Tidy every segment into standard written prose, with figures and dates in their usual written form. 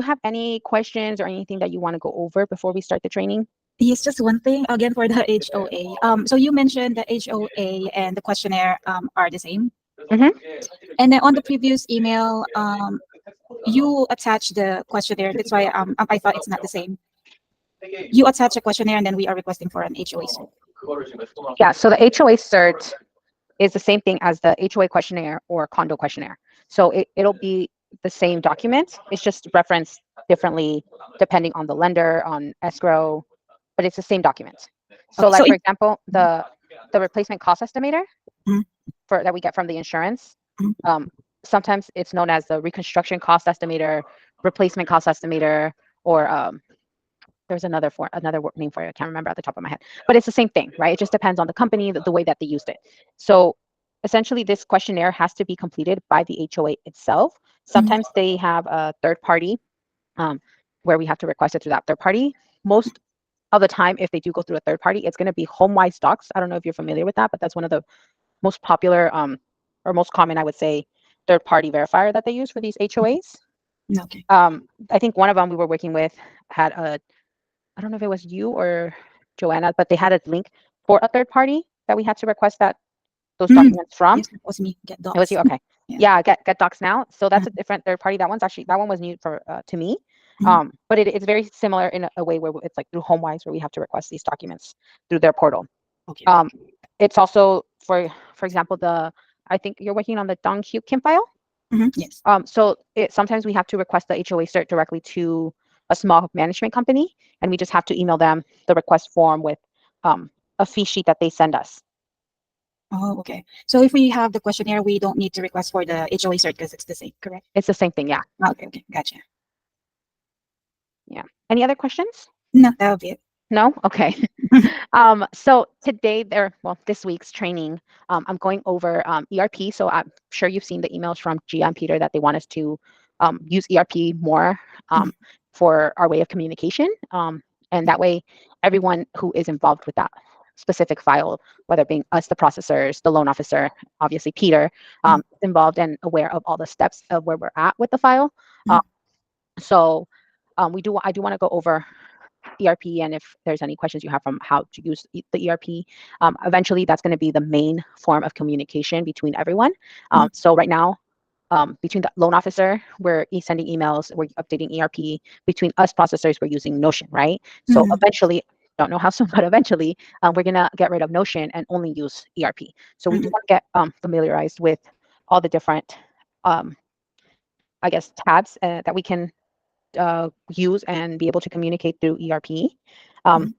you have any questions or anything that you want to go over before we start the training? Yes, just one thing again for the HOA. So you mentioned the HOA and the questionnaire are the same. Mhm. And then on the previous email, you attach the questionnaire. That's why I thought it's not the same. You attach a questionnaire and then we are requesting for an HOA. Yeah, so the HOA cert is the same thing as the HOA questionnaire or condo questionnaire. So it'll be the same document. It's just referenced differently depending on the lender, on escrow, but it's the same document. So Okay, like, so for example, the replacement cost estimator Mhm. for that we get from the insurance, Mhm. sometimes it's known as the reconstruction cost estimator, replacement cost estimator, or there's another name for it. I can't remember at the top of my head, but it's the same thing, right? It just depends on the company, the way that they used it. So essentially, this questionnaire has to be completed by the HOA itself. Sometimes they have a third party where we have to request it through that third party. Most of the time, if they do go through a third party, it's going to be HomeWise Docs. I don't know if you're familiar with that, but that's one of the most popular or most common, I would say, third party verifier that they use for these HOAs. Okay. I think one of them we were working with had I don't know if it was you or Joanna, but they had a link for a third party that we had to request those documents from. Yes, that was me. Get It was docs. you, okay. Yeah. Yeah, get Docs Now. So that's a different third party. That one was new for to me. But it's very similar in a way where it's like through HomeWise where we have to request these documents through their portal. Okay. It's also for example, I think you're working on the Dong Hyuk Kim file. Yes. So sometimes we have to request the HOA cert directly to a small management company, and we just have to email them the request form with a fee sheet that they send us. Oh, okay. So if we have the questionnaire, we don't need to request for the HOA cert because it's the same, correct? It's the same thing, yeah. Okay, gotcha. Yeah. Any other questions? No, that would be it. No? Okay. So today this week's training, I'm going over ERP. So I'm sure you've seen the emails from Gia and Peter that they want us to use ERP more for our way of communication. And that way, everyone who is involved with that specific file, whether being us, the processors, the loan officer, obviously Peter, involved and aware of all the steps of where we're at with the file. So I do want to go over ERP, and if there's any questions you have from how to use the ERP, eventually that's going to be the main form of communication between everyone. So right now, between the loan officer, we're sending emails, we're updating ERP. Between us processors, we're using Notion, right? So eventually, don't know how soon, but eventually, we're gonna get rid of Notion and only use ERP. So we do want to get familiarized with all the different, I guess, tabs that we can use and be able to communicate through ERP.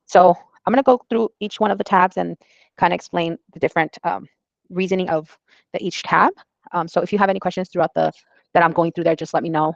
So I'm going to go through each one of the tabs and kind of explain the different reasoning of each tab. So if you have any questions throughout that I'm going through there, just let me know.